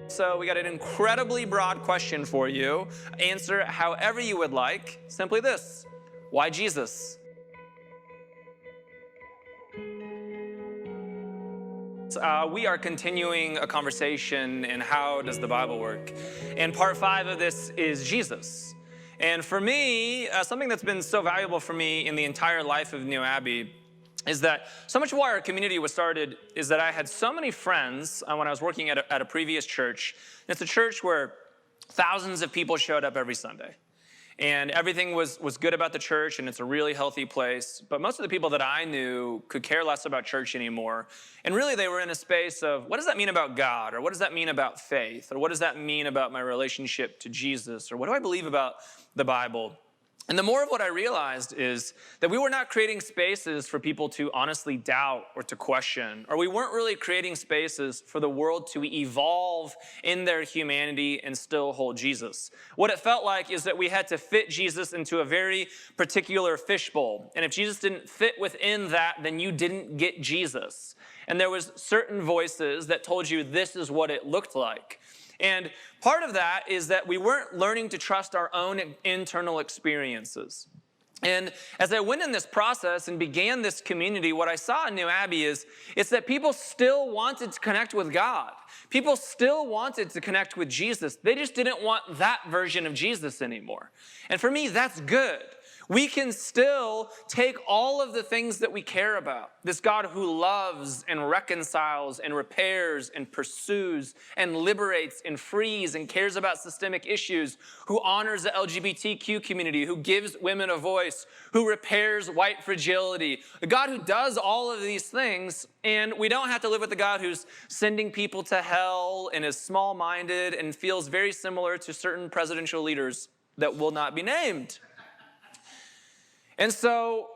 So we got an incredibly broad question for you. Answer however you would like. Simply this: why Jesus? We are continuing a conversation in how does the Bible work. And part 5 of this is Jesus. And for me, something that's been so valuable for me in the entire life of New Abbey is that so much why our community was started is that I had so many friends when I was working at a previous church. It's a church where thousands of people showed up every Sunday. And everything was good about the church, and it's a really healthy place. But most of the people that I knew could care less about church anymore. And really, they were in a space of, what does that mean about God? Or what does that mean about faith? Or what does that mean about my relationship to Jesus? Or what do I believe about the Bible? And the more of what I realized is that we were not creating spaces for people to honestly doubt or to question, or we weren't really creating spaces for the world to evolve in their humanity and still hold Jesus. What it felt like is that we had to fit Jesus into a very particular fishbowl. And if Jesus didn't fit within that, then you didn't get Jesus. And there was certain voices that told you this is what it looked like. And part of that is that we weren't learning to trust our own internal experiences. And as I went in this process and began this community, what I saw in New Abbey is it's that people still wanted to connect with God. People still wanted to connect with Jesus. They just didn't want that version of Jesus anymore. And for me, that's good. We can still take all of the things that we care about, this God who loves and reconciles and repairs and pursues and liberates and frees and cares about systemic issues, who honors the LGBTQ community, who gives women a voice, who repairs white fragility, the God who does all of these things. And we don't have to live with the God who's sending people to hell and is small-minded and feels very similar to certain presidential leaders that will not be named. And so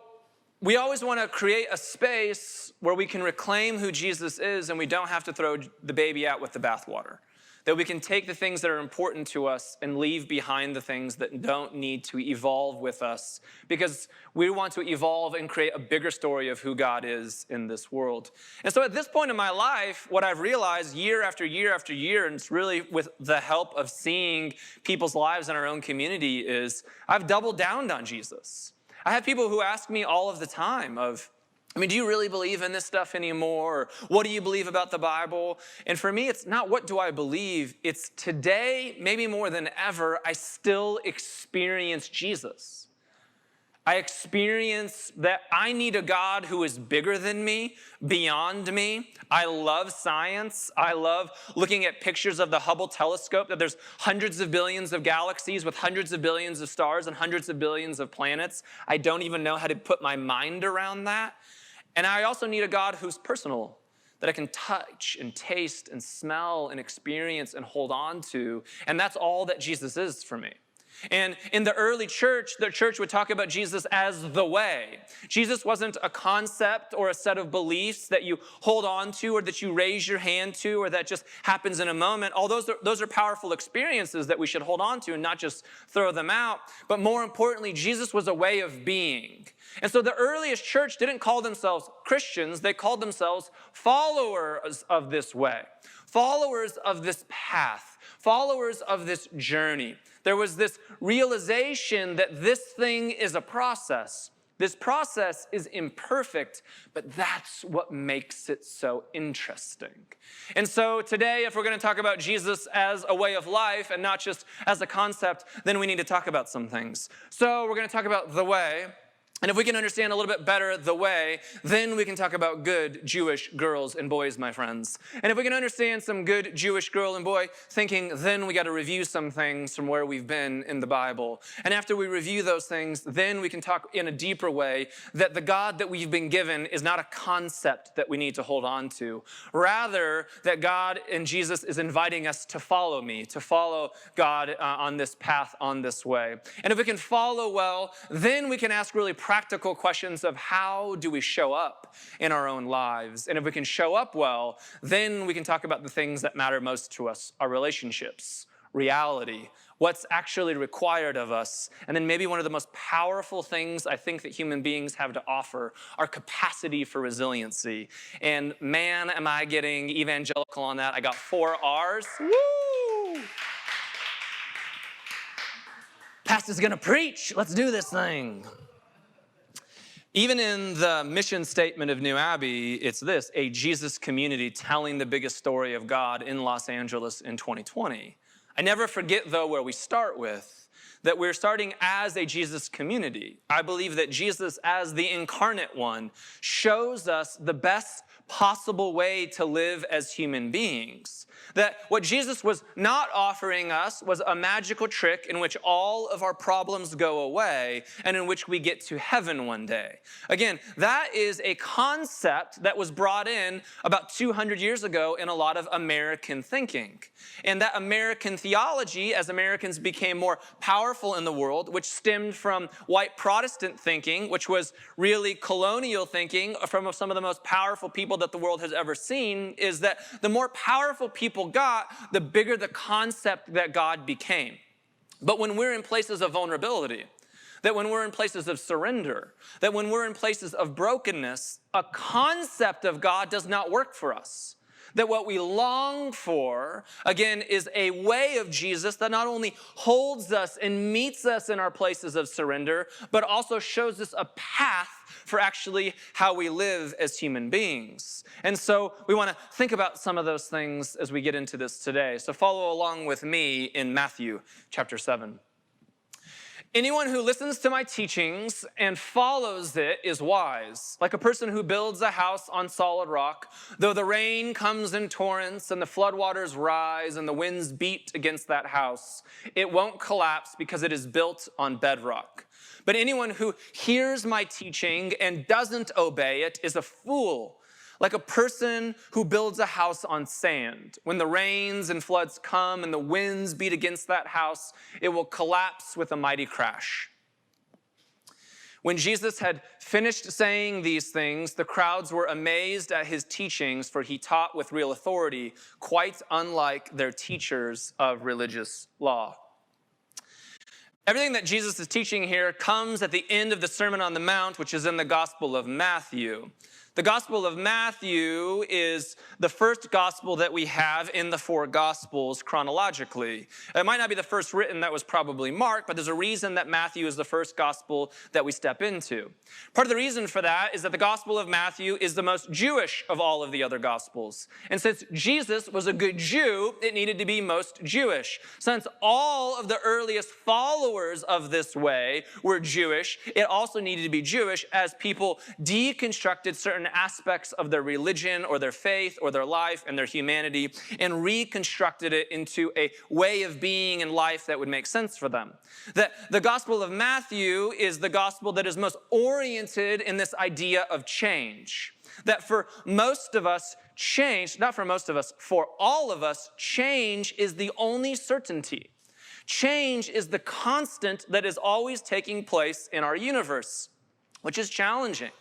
we always want to create a space where we can reclaim who Jesus is and we don't have to throw the baby out with the bathwater. That we can take the things that are important to us and leave behind the things that don't need to evolve with us, because we want to evolve and create a bigger story of who God is in this world. And so at this point in my life, what I've realized year after year after year, and it's really with the help of seeing people's lives in our own community, is I've doubled down on Jesus. I have people who ask me all of the time do you really believe in this stuff anymore? Or what do you believe about the Bible? And for me, it's not what do I believe. It's today, maybe more than ever, I still experience Jesus. I experience that I need a God who is bigger than me, beyond me. I love science. I love looking at pictures of the Hubble telescope, that there's hundreds of billions of galaxies with hundreds of billions of stars and hundreds of billions of planets. I don't even know how to put my mind around that. And I also need a God who's personal, that I can touch and taste and smell and experience and hold on to. And that's all that Jesus is for me. And in the early church, the church would talk about Jesus as the way. Jesus wasn't a concept or a set of beliefs that you hold on to or that you raise your hand to or that just happens in a moment. All those are powerful experiences that we should hold on to and not just throw them out. But more importantly, Jesus was a way of being. And so the earliest church didn't call themselves Christians. They called themselves followers of this way, followers of this path, followers of this journey. There was this realization that this thing is a process. This process is imperfect, but that's what makes it so interesting. And so today, if we're going to talk about Jesus as a way of life and not just as a concept, then we need to talk about some things. So we're going to talk about the way. And if we can understand a little bit better the way, then we can talk about good Jewish girls and boys, my friends. And if we can understand some good Jewish girl and boy thinking, then we got to review some things from where we've been in the Bible. And after we review those things, then we can talk in a deeper way that the God that we've been given is not a concept that we need to hold on to. Rather, that God and Jesus is inviting us to follow me, to follow God on this path, on this way. And if we can follow well, then we can ask really practical questions of how do we show up in our own lives. And if we can show up well, then we can talk about the things that matter most to us, our relationships, reality, what's actually required of us. And then maybe one of the most powerful things I think that human beings have to offer, our capacity for resiliency. And man, am I getting evangelical on that. I got 4 R's. Woo! pastor's gonna preach. Let's do this thing. Even in the mission statement of New Abbey, it's this: a Jesus community telling the biggest story of God in Los Angeles in 2020. I never forget, though, where we start with, that we're starting as a Jesus community. I believe that Jesus, as the incarnate one, shows us the best possible way to live as human beings. That what Jesus was not offering us was a magical trick in which all of our problems go away and in which we get to heaven one day. Again, that is a concept that was brought in about 200 years ago in a lot of American thinking. And that American theology, as Americans became more powerful in the world, which stemmed from white Protestant thinking, which was really colonial thinking from some of the most powerful people that the world has ever seen, is that the more powerful people got, the bigger the concept that God became. But when we're in places of vulnerability, that when we're in places of surrender, that when we're in places of brokenness, a concept of God does not work for us. That what we long for, again, is a way of Jesus that not only holds us and meets us in our places of surrender, but also shows us a path for actually how we live as human beings. And so we want to think about some of those things as we get into this today. So follow along with me in Matthew chapter 7. Anyone who listens to my teachings and follows it is wise, like a person who builds a house on solid rock. Though the rain comes in torrents and the floodwaters rise and the winds beat against that house, it won't collapse because it is built on bedrock. But anyone who hears my teaching and doesn't obey it is a fool, like a person who builds a house on sand. When the rains and floods come and the winds beat against that house, it will collapse with a mighty crash. When Jesus had finished saying these things, the crowds were amazed at his teachings, for he taught with real authority, quite unlike their teachers of religious law. Everything that Jesus is teaching here comes at the end of the Sermon on the Mount, which is in the Gospel of Matthew. The Gospel of Matthew is the first gospel that we have in the four Gospels chronologically. It might not be the first written, that was probably Mark, but there's a reason that Matthew is the first gospel that we step into. Part of the reason for that is that the Gospel of Matthew is the most Jewish of all of the other Gospels. And since Jesus was a good Jew, it needed to be most Jewish. Since all of the earliest followers of this way were Jewish, it also needed to be Jewish as people deconstructed certain aspects of their religion or their faith or their life and their humanity and reconstructed it into a way of being and life that would make sense for them. That the Gospel of Matthew is the gospel that is most oriented in this idea of change. That for most of us, change, not for most of us, for all of us, change is the only certainty. Change is the constant that is always taking place in our universe, which is challenging.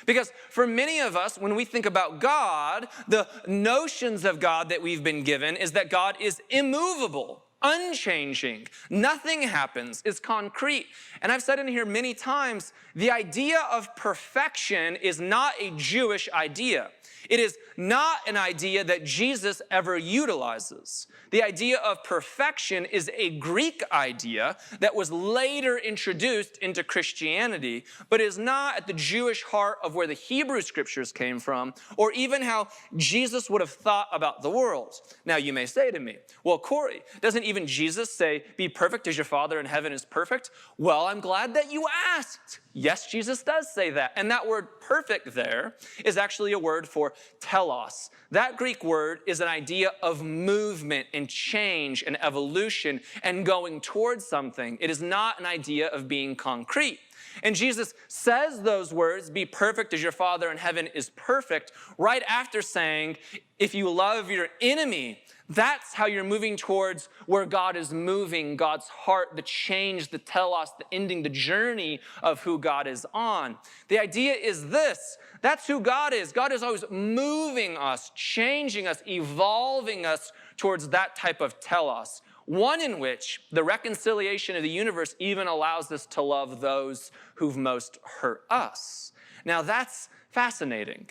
Because for many of us, when we think about God, the notions of God that we've been given is that God is immovable, unchanging. Nothing happens, is concrete. And I've said in here many times, the idea of perfection is not a Jewish idea. It is not an idea that Jesus ever utilizes. The idea of perfection is a Greek idea that was later introduced into Christianity, but is not at the Jewish heart of where the Hebrew scriptures came from, or even how Jesus would have thought about the world. Now you may say to me, well, Corey, doesn't even Jesus say, be perfect as your Father in heaven is perfect? Well, I'm glad that you asked. Yes, Jesus does say that. And that word perfect there is actually a word for telos. That Greek word is an idea of movement and change and evolution and going towards something. It is not an idea of being concrete. And Jesus says those words, be perfect as your Father in heaven is perfect, right after saying, if you love your enemy, that's how you're moving towards where God is moving, God's heart, the change, the telos, the ending, the journey of who God is on. The idea is this: that's who God is. God is always moving us, changing us, evolving us towards that type of telos. One in which the reconciliation of the universe even allows us to love those who've most hurt us. Now that's fascinating.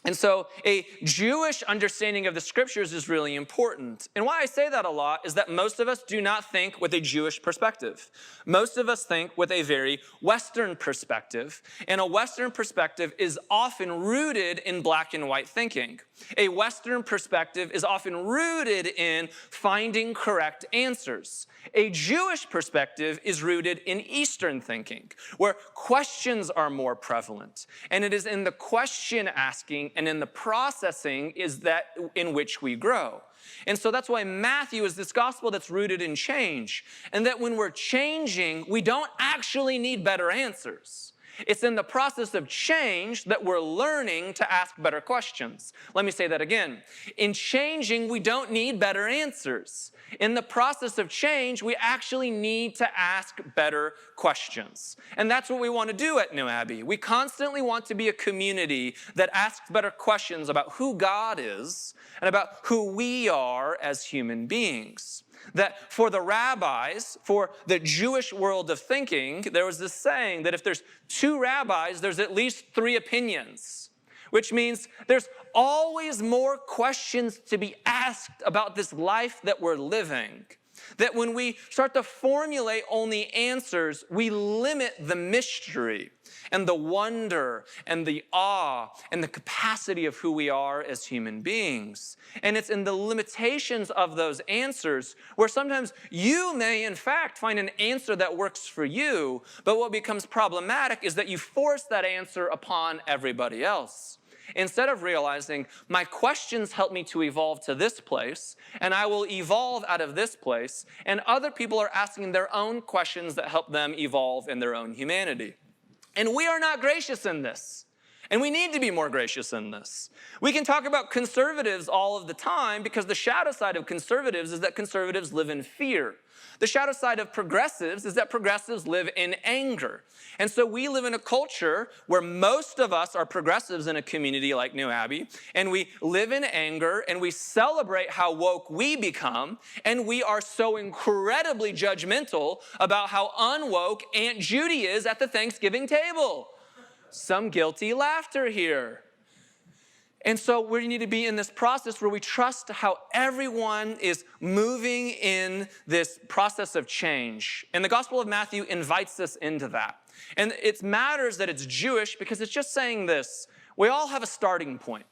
And so a Jewish understanding of the scriptures is really important. And why I say that a lot is that most of us do not think with a Jewish perspective. Most of us think with a very Western perspective. And a Western perspective is often rooted in black and white thinking. A Western perspective is often rooted in finding correct answers. A Jewish perspective is rooted in Eastern thinking, where questions are more prevalent. And it is in the question asking and in the processing is that in which we grow. And so that's why Matthew is this gospel that's rooted in change. And that when we're changing, we don't actually need better answers. It's in the process of change that we're learning to ask better questions. Let me say that again. In changing, we don't need better answers. In the process of change, we actually need to ask better questions. And that's what we want to do at New Abbey. We constantly want to be a community that asks better questions about who God is and about who we are as human beings. That for the rabbis, for the Jewish world of thinking, there was this saying that if there's two rabbis, there's at least three opinions, which means there's always more questions to be asked about this life that we're living. That when we start to formulate only answers, we limit the mystery and the wonder and the awe and the capacity of who we are as human beings. And it's in the limitations of those answers where sometimes you may in fact find an answer that works for you, but what becomes problematic is that you force that answer upon everybody else. Instead of realizing, my questions help me to evolve to this place, and I will evolve out of this place, and other people are asking their own questions that help them evolve in their own humanity. And we are not gracious in this. And we need to be more gracious in this. We can talk about conservatives all of the time because the shadow side of conservatives is that conservatives live in fear. The shadow side of progressives is that progressives live in anger. And so we live in a culture where most of us are progressives in a community like New Abbey, and we live in anger, and we celebrate how woke we become, and we are so incredibly judgmental about how unwoke Aunt Judy is at the Thanksgiving table. Some guilty laughter here. And so we need to be in this process where we trust how everyone is moving in this process of change. And the Gospel of Matthew invites us into that. And it matters that it's Jewish because it's just saying this. We all have a starting point.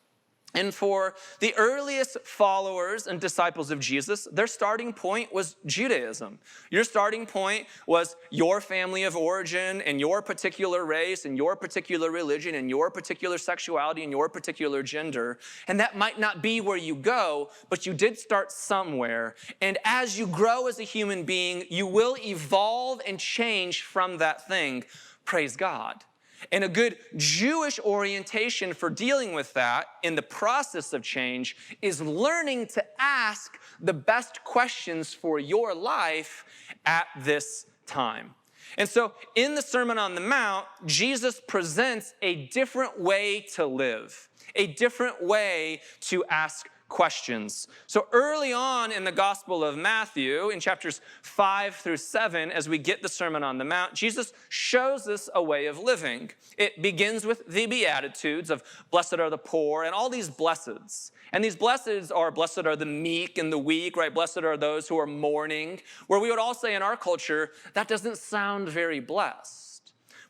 And for the earliest followers and disciples of Jesus, their starting point was Judaism. Your starting point was your family of origin and your particular race and your particular religion and your particular sexuality and your particular gender. And that might not be where you go, but you did start somewhere. And as you grow as a human being, you will evolve and change from that thing. Praise God. And a good Jewish orientation for dealing with that in the process of change is learning to ask the best questions for your life at this time. And so in the Sermon on the Mount, Jesus presents a different way to live, a different way to ask questions. So early on in the Gospel of Matthew, in chapters 5 through 7, as we get the Sermon on the Mount, Jesus shows us a way of living. It begins with the Beatitudes of blessed are the poor and all these blesseds. And these blesseds are, blessed are the meek and the weak, right? Blessed are those who are mourning, where we would all say in our culture, that doesn't sound very blessed.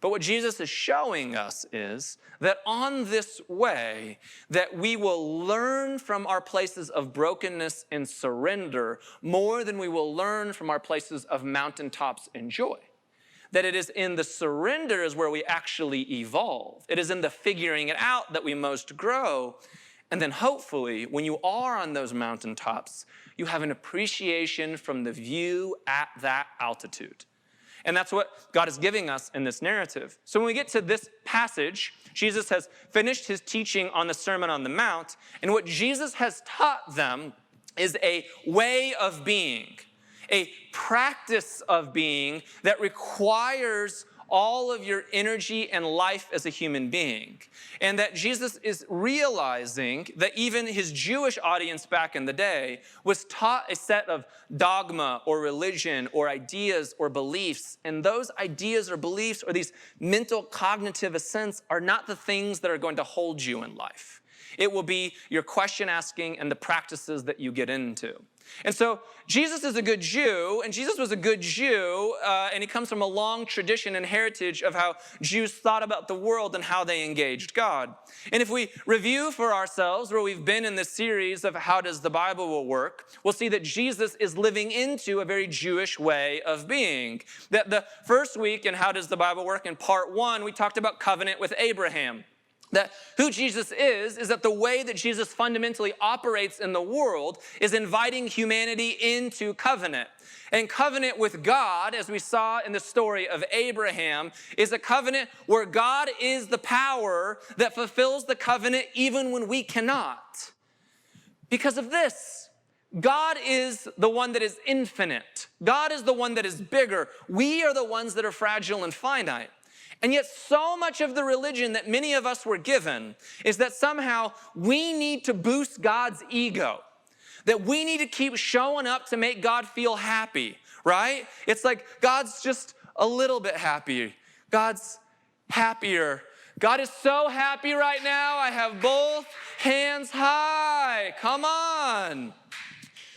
But what Jesus is showing us is that on this way, that we will learn from our places of brokenness and surrender more than we will learn from our places of mountaintops and joy. That it is in the surrender is where we actually evolve. It is in the figuring it out that we most grow. And then hopefully, when you are on those mountaintops, you have an appreciation from the view at that altitude. And that's what God is giving us in this narrative. So when we get to this passage, Jesus has finished his teaching on the Sermon on the Mount, and what Jesus has taught them is a way of being, a practice of being that requires all of your energy and life as a human being. And that Jesus is realizing that even his Jewish audience back in the day was taught a set of dogma or religion or ideas or beliefs. And those ideas or beliefs or these mental cognitive ascents are not the things that are going to hold you in life. It will be your question asking and the practices that you get into. And so Jesus is a good Jew, and Jesus was a good Jew, and he comes from a long tradition and heritage of how Jews thought about the world and how they engaged God. And if we review for ourselves where we've been in this series of how does the Bible work, we'll see that Jesus is living into a very Jewish way of being. That the first week in How Does the Bible Work, in part 1, we talked about covenant with Abraham. That who Jesus is that the way that Jesus fundamentally operates in the world is inviting humanity into covenant. And covenant with God, as we saw in the story of Abraham, is a covenant where God is the power that fulfills the covenant even when we cannot. Because of this, God is the one that is infinite. God is the one that is bigger. We are the ones that are fragile and finite. And yet so much of the religion that many of us were given is that somehow we need to boost God's ego. That we need to keep showing up to make God feel happy, right? It's like God's just a little bit happy. God's happier. God is so happy right now. I have both hands high. Come on.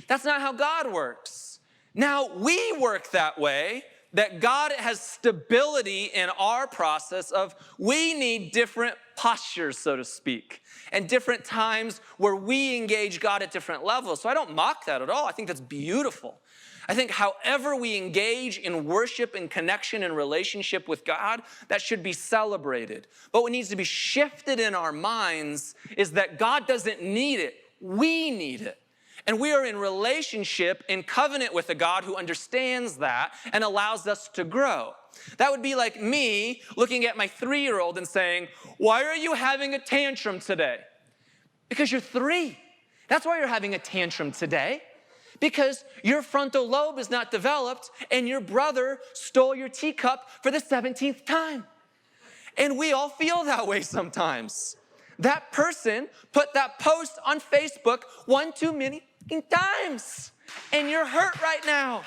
That's not how God works. Now, we work that way. That God has stability in our process of we need different postures, so to speak, and different times where we engage God at different levels. So I don't mock that at all. I think that's beautiful. I think however we engage in worship and connection and relationship with God, that should be celebrated. But what needs to be shifted in our minds is that God doesn't need it. We need it. And we are in relationship, in covenant with a God who understands that and allows us to grow. That would be like me looking at my 3-year-old and saying, why are you having a tantrum today? Because you're 3. That's why you're having a tantrum today. Because your frontal lobe is not developed and your brother stole your teacup for the 17th time. And we all feel that way sometimes. That person put that post on Facebook one too many times, and you're hurt right now,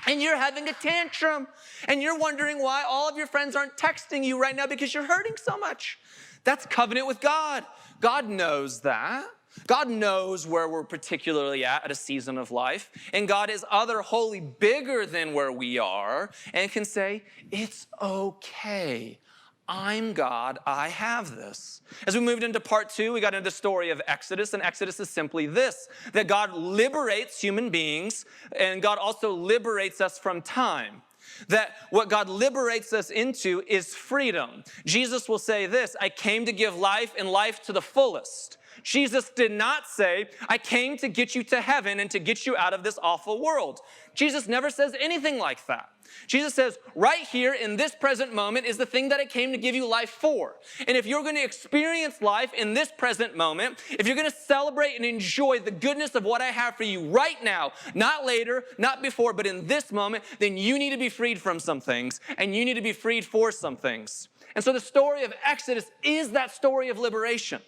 and you're having a tantrum, and you're wondering why all of your friends aren't texting you right now because you're hurting so much. That's covenant with God. God knows that. God knows where we're particularly at a season of life, and God is wholly bigger than where we are and can say, it's okay. I'm God, I have this. As we moved into part 2, we got into the story of Exodus, and Exodus is simply this, that God liberates human beings, and God also liberates us from time. That what God liberates us into is freedom. Jesus will say this, I came to give life and life to the fullest. Jesus did not say, I came to get you to heaven and to get you out of this awful world. Jesus never says anything like that. Jesus says, right here in this present moment is the thing that I came to give you life for. And if you're going to experience life in this present moment, if you're going to celebrate and enjoy the goodness of what I have for you right now, not later, not before, but in this moment, then you need to be freed from some things, and you need to be freed for some things. And so the story of Exodus is that story of liberation.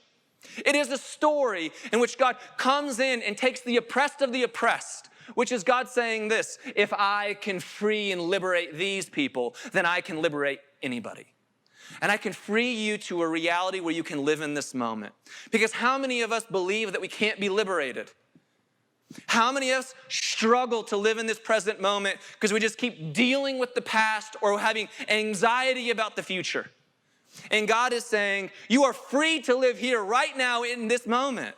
It is a story in which God comes in and takes the oppressed of the oppressed, which is God saying this, if I can free and liberate these people, then I can liberate anybody. And I can free you to a reality where you can live in this moment. Because how many of us believe that we can't be liberated? How many of us struggle to live in this present moment because we just keep dealing with the past or having anxiety about the future? And God is saying, you are free to live here right now in this moment.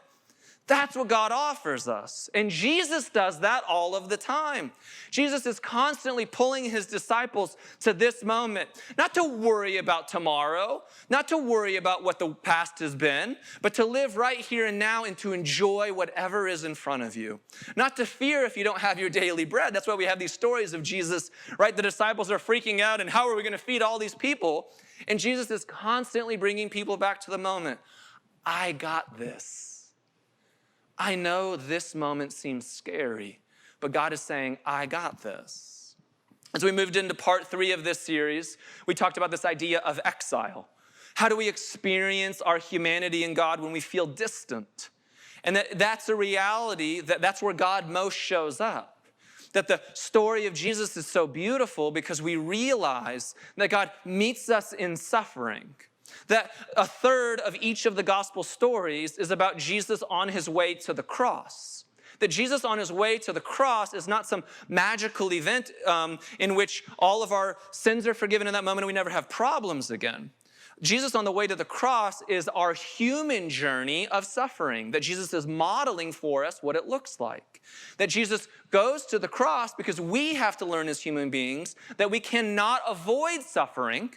That's what God offers us. And Jesus does that all of the time. Jesus is constantly pulling his disciples to this moment, not to worry about tomorrow, not to worry about what the past has been, but to live right here and now and to enjoy whatever is in front of you. Not to fear if you don't have your daily bread. That's why we have these stories of Jesus, right? The disciples are freaking out and how are we going to feed all these people? And Jesus is constantly bringing people back to the moment. I got this. I know this moment seems scary, but God is saying, I got this. As we moved into part 3 of this series, we talked about this idea of exile. How do we experience our humanity in God when we feel distant? And that's a reality, that's where God most shows up. That the story of Jesus is so beautiful because we realize that God meets us in suffering. That a third of each of the gospel stories is about Jesus on his way to the cross. That Jesus on his way to the cross is not some magical event in which all of our sins are forgiven in that moment and we never have problems again. Jesus on the way to the cross is our human journey of suffering, that Jesus is modeling for us what it looks like. That Jesus goes to the cross because we have to learn as human beings that we cannot avoid suffering,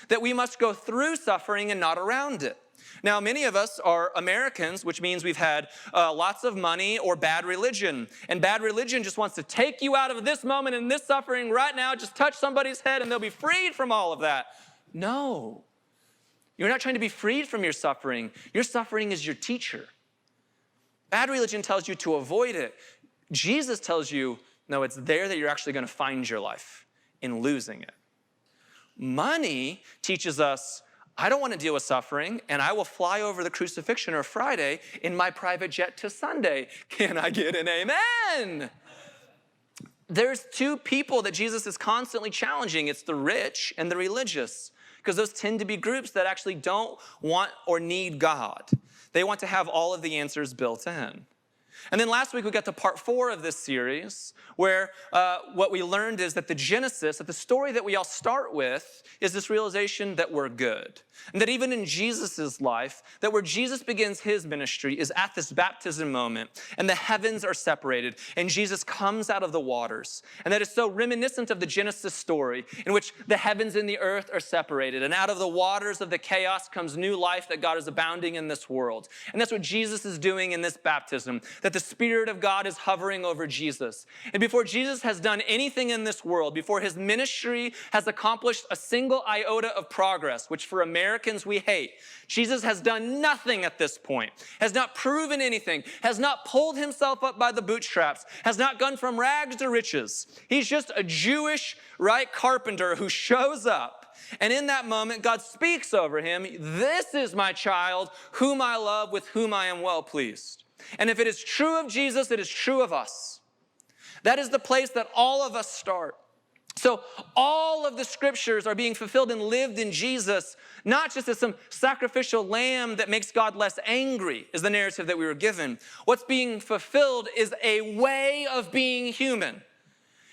that we must go through suffering and not around it. Now, many of us are Americans, which means we've had lots of money or bad religion. And bad religion just wants to take you out of this moment and this suffering right now. Just touch somebody's head and they'll be freed from all of that. No. You're not trying to be freed from your suffering. Your suffering is your teacher. Bad religion tells you to avoid it. Jesus tells you, no, it's there that you're actually going to find your life, in losing it. Money teaches us, I don't want to deal with suffering, and I will fly over the crucifixion or Friday in my private jet to Sunday. Can I get an amen? There's two people that Jesus is constantly challenging. It's the rich and the religious, because those tend to be groups that actually don't want or need God. They want to have all of the answers built in. And then last week we got to part 4 of this series, where what we learned is that the genesis, that the story that we all start with, is this realization that we're good. And that even in Jesus' life, that where Jesus begins his ministry is at this baptism moment, and the heavens are separated, and Jesus comes out of the waters. And that is so reminiscent of the Genesis story, in which the heavens and the earth are separated, and out of the waters of the chaos comes new life, that God is abounding in this world. And that's what Jesus is doing in this baptism, that the Spirit of God is hovering over Jesus. And before Jesus has done anything in this world, before his ministry has accomplished a single iota of progress, which for Americans we hate, Jesus has done nothing at this point, has not proven anything, has not pulled himself up by the bootstraps, has not gone from rags to riches. He's just a Jewish, carpenter who shows up. And in that moment, God speaks over him, "This is my child, whom I love, with whom I am well pleased." And if it is true of Jesus, it is true of us. That is the place that all of us start. So all of the scriptures are being fulfilled and lived in Jesus, not just as some sacrificial lamb that makes God less angry, is the narrative that we were given. What's being fulfilled is a way of being human,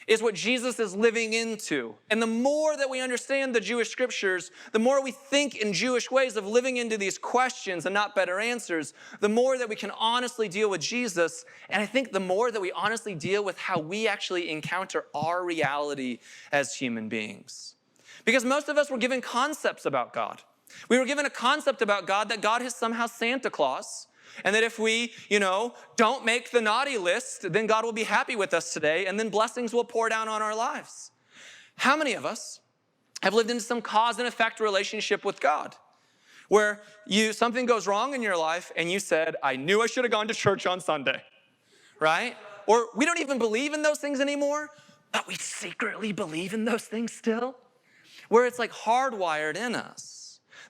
is what Jesus is living into. And the more that we understand the Jewish scriptures, the more we think in Jewish ways of living into these questions and not better answers, the more that we can honestly deal with Jesus. And I think the more that we honestly deal with how we actually encounter our reality as human beings. Because most of us were given concepts about God. We were given a concept about God, that God is somehow Santa Claus, and that if we, don't make the naughty list, then God will be happy with us today, and then blessings will pour down on our lives. How many of us have lived in some cause and effect relationship with God, where something goes wrong in your life, and you said, "I knew I should have gone to church on Sunday," right? Or we don't even believe in those things anymore, but we secretly believe in those things still, where it's like hardwired in us.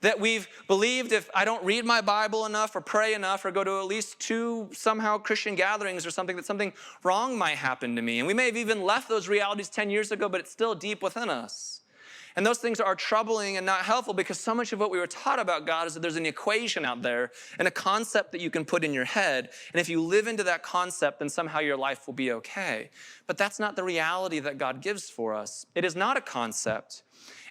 That we've believed if I don't read my Bible enough or pray enough or go to at least 2 somehow Christian gatherings or something, that something wrong might happen to me. And we may have even left those realities 10 years ago, but it's still deep within us. And those things are troubling and not helpful, because so much of what we were taught about God is that there's an equation out there and a concept that you can put in your head. And if you live into that concept, then somehow your life will be okay. But that's not the reality that God gives for us. It is not a concept.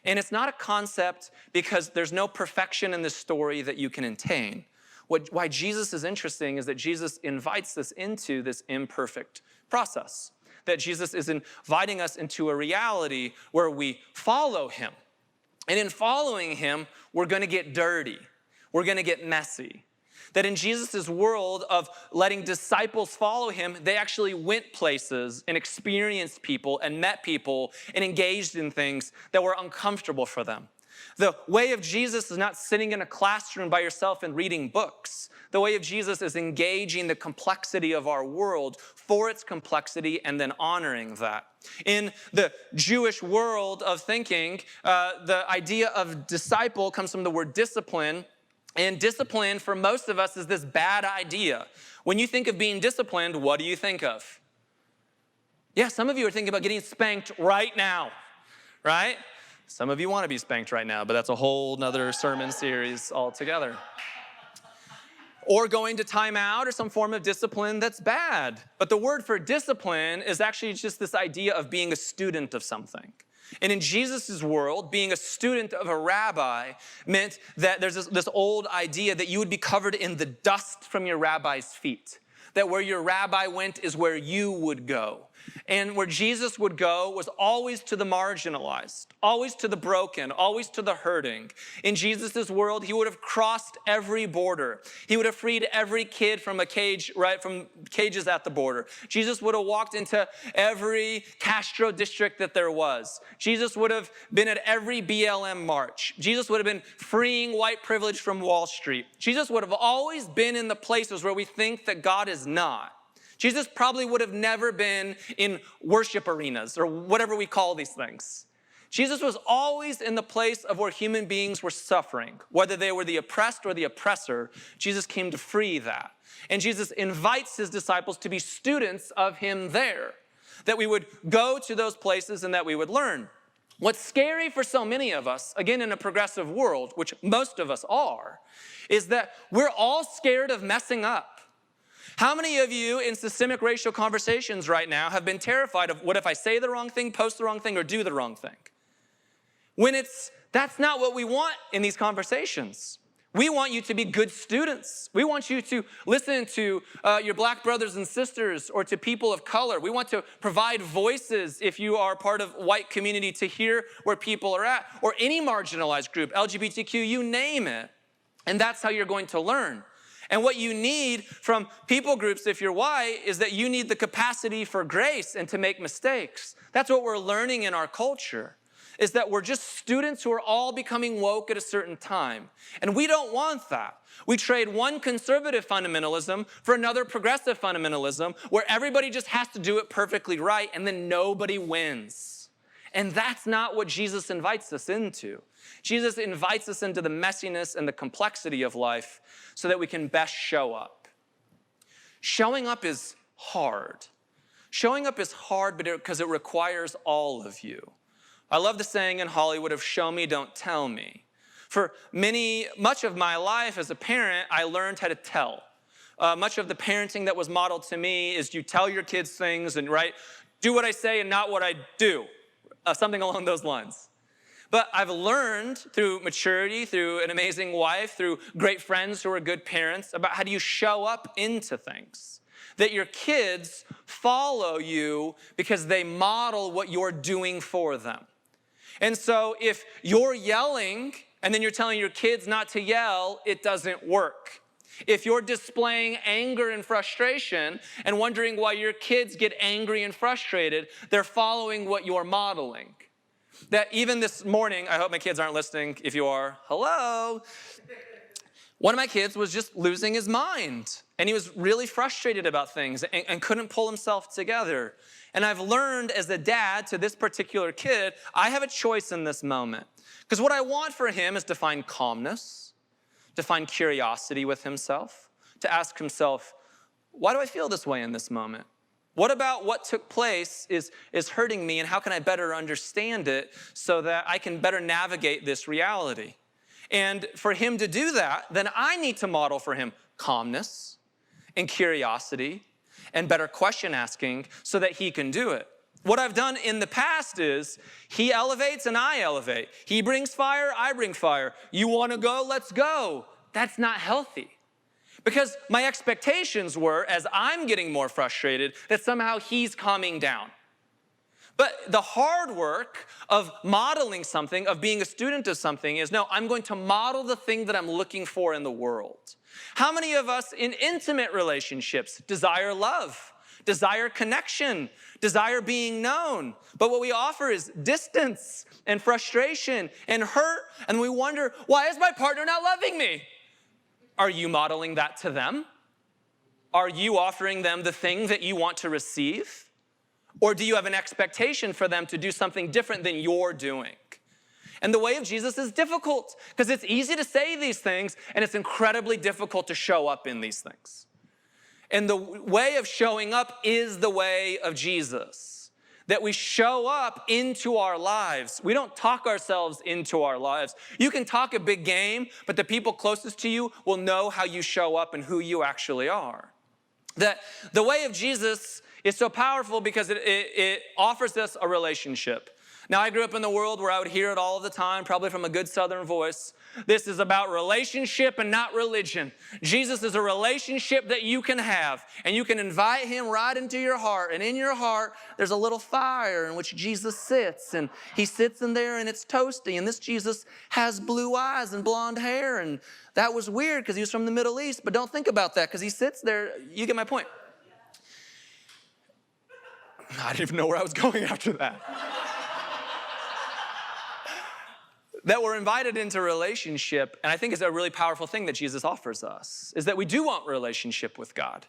And it's not a concept because there's no perfection in this story that you can attain. Why Jesus is interesting is that Jesus invites us into this imperfect process. That Jesus is inviting us into a reality where we follow him. And in following him, we're going to get dirty. We're going to get messy. That in Jesus' world of letting disciples follow him, they actually went places and experienced people and met people and engaged in things that were uncomfortable for them. The way of Jesus is not sitting in a classroom by yourself and reading books. The way of Jesus is engaging the complexity of our world for its complexity and then honoring that. In the Jewish world of thinking, the idea of disciple comes from the word discipline. And discipline for most of us is this bad idea. When you think of being disciplined, what do you think of? Yeah, some of you are thinking about getting spanked right now, right? Some of you want to be spanked right now, but that's a whole nother sermon series altogether. Or going to timeout or some form of discipline that's bad. But the word for discipline is actually just this idea of being a student of something. And in Jesus' world, being a student of a rabbi meant that there's this old idea that you would be covered in the dust from your rabbi's feet. That where your rabbi went is where you would go. And where Jesus would go was always to the marginalized, always to the broken, always to the hurting. In Jesus' world, he would have crossed every border. He would have freed every kid from a cage, right, from cages at the border. Jesus would have walked into every Castro district that there was. Jesus would have been at every BLM march. Jesus would have been freeing white privilege from Wall Street. Jesus would have always been in the places where we think that God is not. Jesus probably would have never been in worship arenas or whatever we call these things. Jesus was always in the place of where human beings were suffering. Whether they were the oppressed or the oppressor, Jesus came to free that. And Jesus invites his disciples to be students of him there. That we would go to those places and that we would learn. What's scary for so many of us, again in a progressive world, which most of us are, is that we're all scared of messing up. How many of you in systemic racial conversations right now have been terrified of what if I say the wrong thing, post the wrong thing, or do the wrong thing? That's not what we want in these conversations. We want you to be good students. We want you to listen to your black brothers and sisters or to people of color. We want to provide voices if you are part of white community to hear where people are at, or any marginalized group, LGBTQ, you name it. And that's how you're going to learn. And what you need from people groups, if you're white, is that you need the capacity for grace and to make mistakes. That's what we're learning in our culture, is that we're just students who are all becoming woke at a certain time. And we don't want that. We trade one conservative fundamentalism for another progressive fundamentalism where everybody just has to do it perfectly right and then nobody wins. And that's not what Jesus invites us into. Jesus invites us into the messiness and the complexity of life so that we can best show up. Showing up is hard. Showing up is hard because it requires all of you. I love the saying in Hollywood of show me, don't tell me. For much of my life as a parent, I learned how to tell. Much of the parenting that was modeled to me is you tell your kids things and do what I say and not what I do. Something along those lines. But I've learned through maturity, through an amazing wife, through great friends who are good parents, about how do you show up into things. That your kids follow you because they model what you're doing for them. And so if you're yelling and then you're telling your kids not to yell, it doesn't work. If you're displaying anger and frustration and wondering why your kids get angry and frustrated, they're following what you're modeling. That even this morning, I hope my kids aren't listening. If you are, hello. One of my kids was just losing his mind. And he was really frustrated about things and couldn't pull himself together. And I've learned as a dad to this particular kid, I have a choice in this moment. Because what I want for him is to find calmness, to find curiosity with himself, to ask himself, why do I feel this way in this moment? What about what took place is hurting me, and how can I better understand it so that I can better navigate this reality? And for him to do that, then I need to model for him calmness and curiosity and better question asking so that he can do it. What I've done in the past is he elevates and I elevate. He brings fire, I bring fire. You want to go? Let's go. That's not healthy. Because my expectations were, as I'm getting more frustrated, that somehow he's calming down. But the hard work of modeling something, of being a student of something is, no, I'm going to model the thing that I'm looking for in the world. How many of us in intimate relationships desire love, desire connection, desire being known? But what we offer is distance and frustration and hurt, and we wonder, why is my partner not loving me? Are you modeling that to them? Are you offering them the thing that you want to receive? Or do you have an expectation for them to do something different than you're doing? And the way of Jesus is difficult because it's easy to say these things and it's incredibly difficult to show up in these things. And the way of showing up is the way of Jesus. that we show up into our lives. We don't talk ourselves into our lives. You can talk a big game, but the people closest to you will know how you show up and who you actually are. That the way of Jesus is so powerful because it offers us a relationship. Now, I grew up in the world where I would hear it all the time, probably from a good Southern voice. This is about relationship and not religion. Jesus is a relationship that you can have, and you can invite him right into your heart. And in your heart, there's a little fire in which Jesus sits, and he sits in there, and it's toasty. And this Jesus has blue eyes and blonde hair, and that was weird because he was from the Middle East, but don't think about that because he sits there. You get my point. I didn't even know where I was going after that. That we're invited into relationship, and I think it's a really powerful thing that Jesus offers us, is that we do want relationship with God.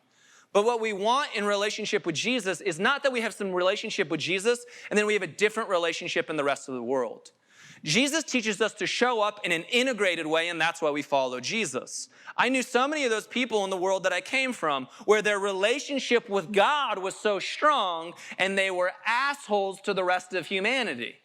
But what we want in relationship with Jesus is not that we have some relationship with Jesus and then we have a different relationship in the rest of the world. Jesus teaches us to show up in an integrated way, and that's why we follow Jesus. I knew so many of those people in the world that I came from where their relationship with God was so strong and they were assholes to the rest of humanity.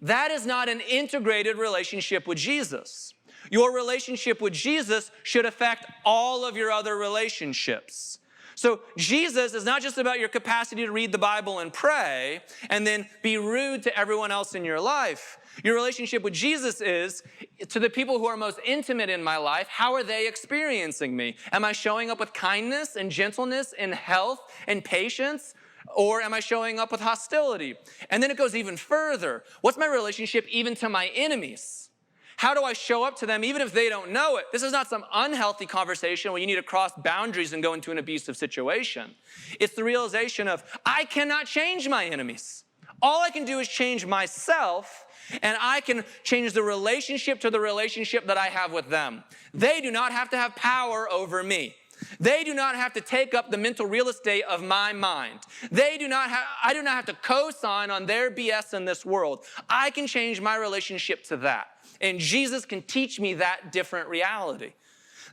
That is not an integrated relationship with Jesus. Your relationship with Jesus should affect all of your other relationships. So Jesus is not just about your capacity to read the Bible and pray and then be rude to everyone else in your life. Your relationship with Jesus is to the people who are most intimate in my life. How are they experiencing me? Am I showing up with kindness and gentleness and health and patience? Or am I showing up with hostility? And then it goes even further. What's my relationship even to my enemies? How do I show up to them even if they don't know it? This is not some unhealthy conversation where you need to cross boundaries and go into an abusive situation. It's the realization of, I cannot change my enemies. All I can do is change myself, and I can change the relationship to the relationship that I have with them. They do not have to have power over me. They do not have to take up the mental real estate of my mind. I do not have to co-sign on their BS in this world. I can change my relationship to that. And Jesus can teach me that different reality.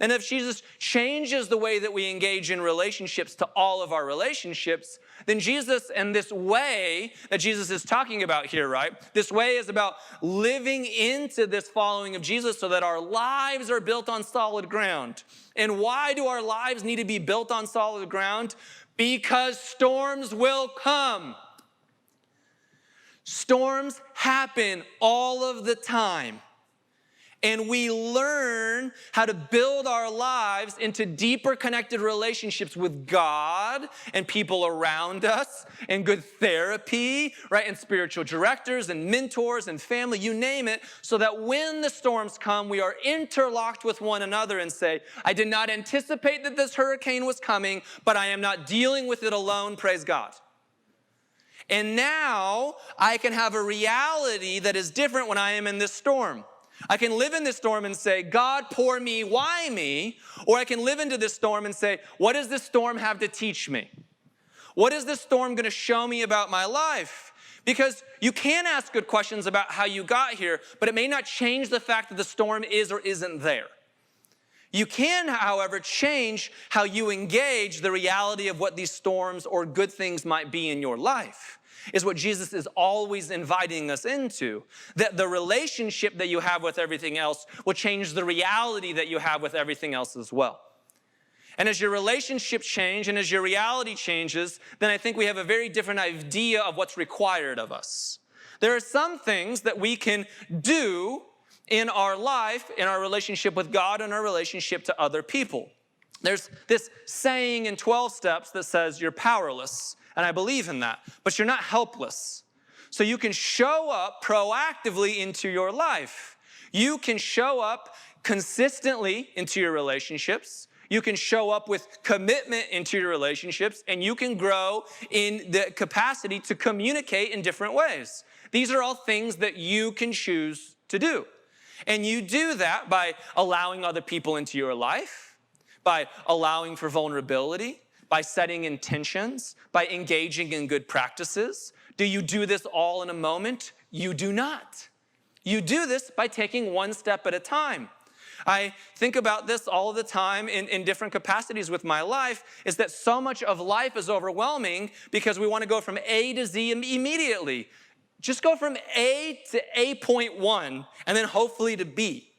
And if Jesus changes the way that we engage in relationships to all of our relationships, then Jesus, and this way that Jesus is talking about here, right? This way is about living into this following of Jesus so that our lives are built on solid ground. And why do our lives need to be built on solid ground? Because storms will come. Storms happen all of the time. And we learn how to build our lives into deeper connected relationships with God and people around us and good therapy, right? And spiritual directors and mentors and family, you name it, so that when the storms come, we are interlocked with one another and say, I did not anticipate that this hurricane was coming, but I am not dealing with it alone, praise God. And now I can have a reality that is different when I am in this storm. I can live in this storm and say, God, poor me, why me? Or I can live into this storm and say, what does this storm have to teach me? What is this storm going to show me about my life? Because you can ask good questions about how you got here, but it may not change the fact that the storm is or isn't there. You can, however, change how you engage the reality of what these storms or good things might be in your life. Is what Jesus is always inviting us into. That the relationship that you have with everything else will change the reality that you have with everything else as well. And as your relationships change and as your reality changes, then I think we have a very different idea of what's required of us. There are some things that we can do in our life, in our relationship with God and our relationship to other people. There's this saying in 12 steps that says you're powerless. And I believe in that, but you're not helpless. So you can show up proactively into your life. You can show up consistently into your relationships. You can show up with commitment into your relationships, and you can grow in the capacity to communicate in different ways. These are all things that you can choose to do. And you do that by allowing other people into your life, by allowing for vulnerability, by setting intentions, by engaging in good practices. Do you do this all in a moment? You do not. You do this by taking one step at a time. I think about this all the time in different capacities with my life, is that so much of life is overwhelming because we want to go from A to Z immediately. Just go from A to A.1 and then hopefully to B.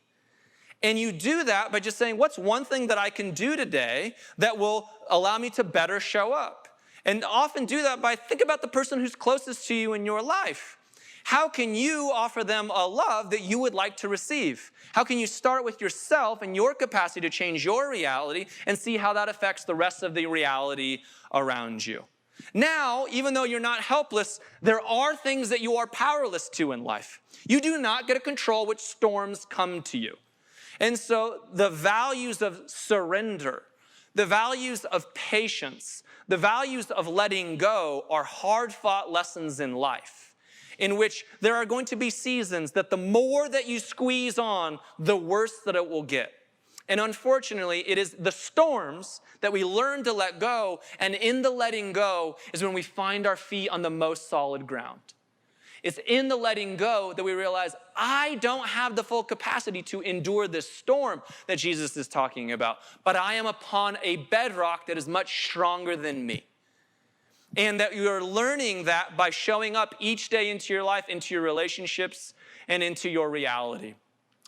And you do that by just saying, what's one thing that I can do today that will allow me to better show up? And often do that by think about the person who's closest to you in your life. How can you offer them a love that you would like to receive? How can you start with yourself and your capacity to change your reality and see how that affects the rest of the reality around you? Now, even though you're not helpless, there are things that you are powerless to in life. You do not get to control which storms come to you. And so the values of surrender, the values of patience, the values of letting go are hard-fought lessons in life, in which there are going to be seasons that the more that you squeeze on, the worse that it will get. And unfortunately, it is the storms that we learn to let go, and in the letting go is when we find our feet on the most solid ground. It's in the letting go that we realize, I don't have the full capacity to endure this storm that Jesus is talking about, but I am upon a bedrock that is much stronger than me. And that you're learning that by showing up each day into your life, into your relationships, and into your reality.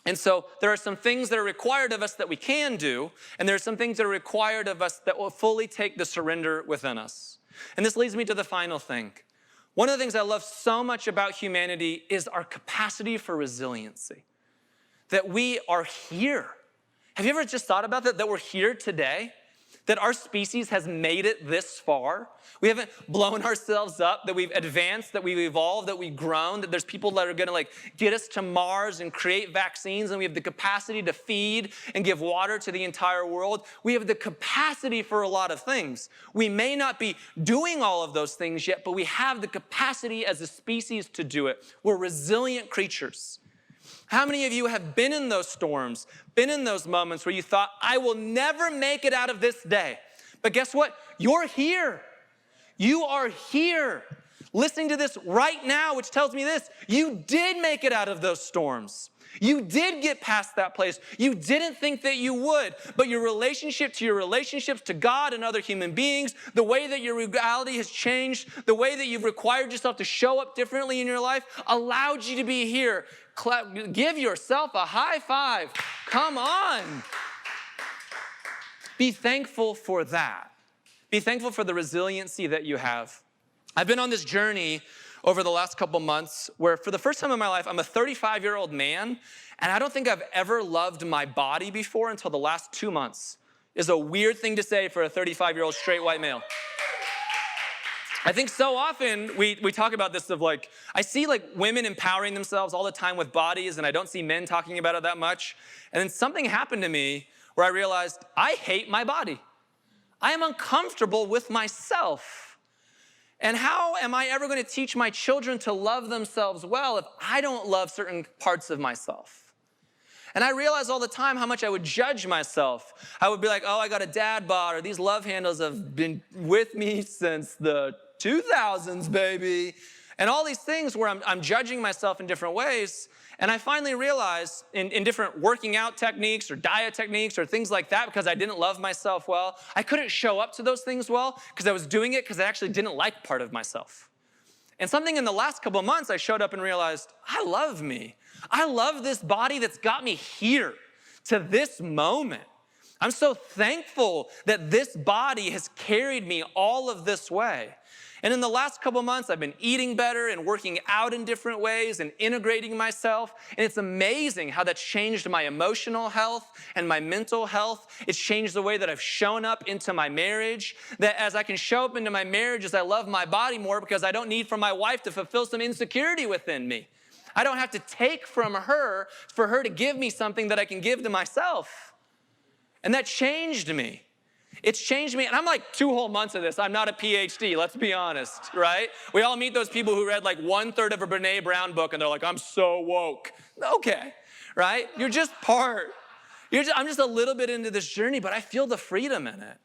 And so there are some things that are required of us that we can do, and there are some things that are required of us that will fully take the surrender within us. And this leads me to the final thing. One of the things I love so much about humanity is our capacity for resiliency. That we are here. Have you ever just thought about that we're here today? That our species has made it this far. We haven't blown ourselves up, that we've advanced, that we've evolved, that we've grown, that there's people that are gonna get us to Mars and create vaccines, and we have the capacity to feed and give water to the entire world. We have the capacity for a lot of things. We may not be doing all of those things yet, but we have the capacity as a species to do it. We're resilient creatures. How many of you have been in those storms, been in those moments where you thought, I will never make it out of this day? But guess what? You're here. You are here. Listening to this right now, which tells me this, you did make it out of those storms. You did get past that place. You didn't think that you would, but your relationship to your relationships to God and other human beings, the way that your reality has changed, the way that you've required yourself to show up differently in your life, allowed you to be here. Give yourself a high five. Come on. Be thankful for that. Be thankful for the resiliency that you have. I've been on this journey over the last couple months where for the first time in my life, I'm a 35-year-old man, and I don't think I've ever loved my body before until the last 2 months. It's a weird thing to say for a 35-year-old straight white male. I think so often we talk about this of I see women empowering themselves all the time with bodies, and I don't see men talking about it that much. And then something happened to me where I realized I hate my body. I am uncomfortable with myself. And how am I ever going to teach my children to love themselves well if I don't love certain parts of myself? And I realize all the time how much I would judge myself. I would be like, oh, I got a dad bod, or these love handles have been with me since the 2000s, baby. And all these things where I'm judging myself in different ways. And I finally realized in different working out techniques or diet techniques or things like that, because I didn't love myself well, I couldn't show up to those things well because I was doing it because I actually didn't like part of myself. And something in the last couple of months, I showed up and realized, I love me. I love this body that's got me here to this moment. I'm so thankful that this body has carried me all of this way. And in the last couple of months, I've been eating better and working out in different ways and integrating myself. And it's amazing how that's changed my emotional health and my mental health. It's changed the way that I've shown up into my marriage. That as I can show up into my marriage as I love my body more because I don't need for my wife to fulfill some insecurity within me. I don't have to take from her for her to give me something that I can give to myself. And that changed me. It's changed me, and I'm 2 whole months of this. I'm not a PhD, let's be honest, right? We all meet those people who read 1/3 of a Brene Brown book, and they're like, I'm so woke. Okay, right? You're just part. I'm just a little bit into this journey, but I feel the freedom in it.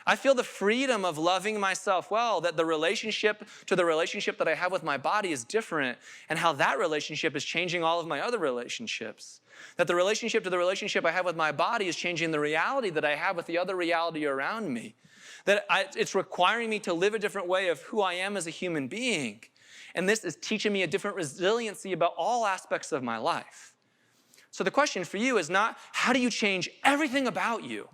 I feel the freedom of loving myself well, that the relationship that I have with my body is different, and how that relationship is changing all of my other relationships. That the relationship to the relationship I have with my body is changing the reality that I have with the other reality around me. That it's requiring me to live a different way of who I am as a human being. And this is teaching me a different resiliency about all aspects of my life. So the question for you is not, how do you change everything about you?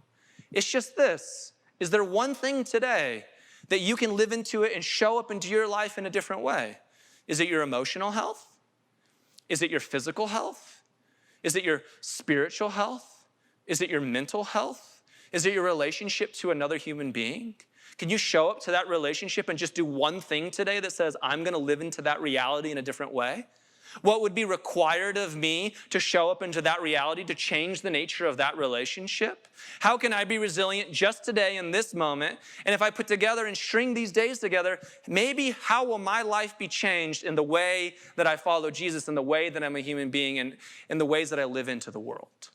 It's just this. Is there one thing today that you can live into it and show up into your life in a different way? Is it your emotional health? Is it your physical health? Is it your spiritual health? Is it your mental health? Is it your relationship to another human being? Can you show up to that relationship and just do one thing today that says, I'm going to live into that reality in a different way? What would be required of me to show up into that reality to change the nature of that relationship? How can I be resilient just today in this moment? And if I put together and string these days together, maybe how will my life be changed in the way that I follow Jesus, in the way that I'm a human being, and in the ways that I live into the world?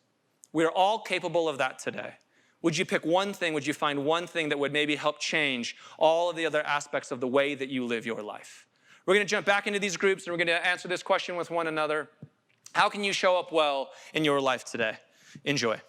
We are all capable of that today. Would you pick one thing? Would you find one thing that would maybe help change all of the other aspects of the way that you live your life? We're going to jump back into these groups and we're going to answer this question with one another. How can you show up well in your life today? Enjoy.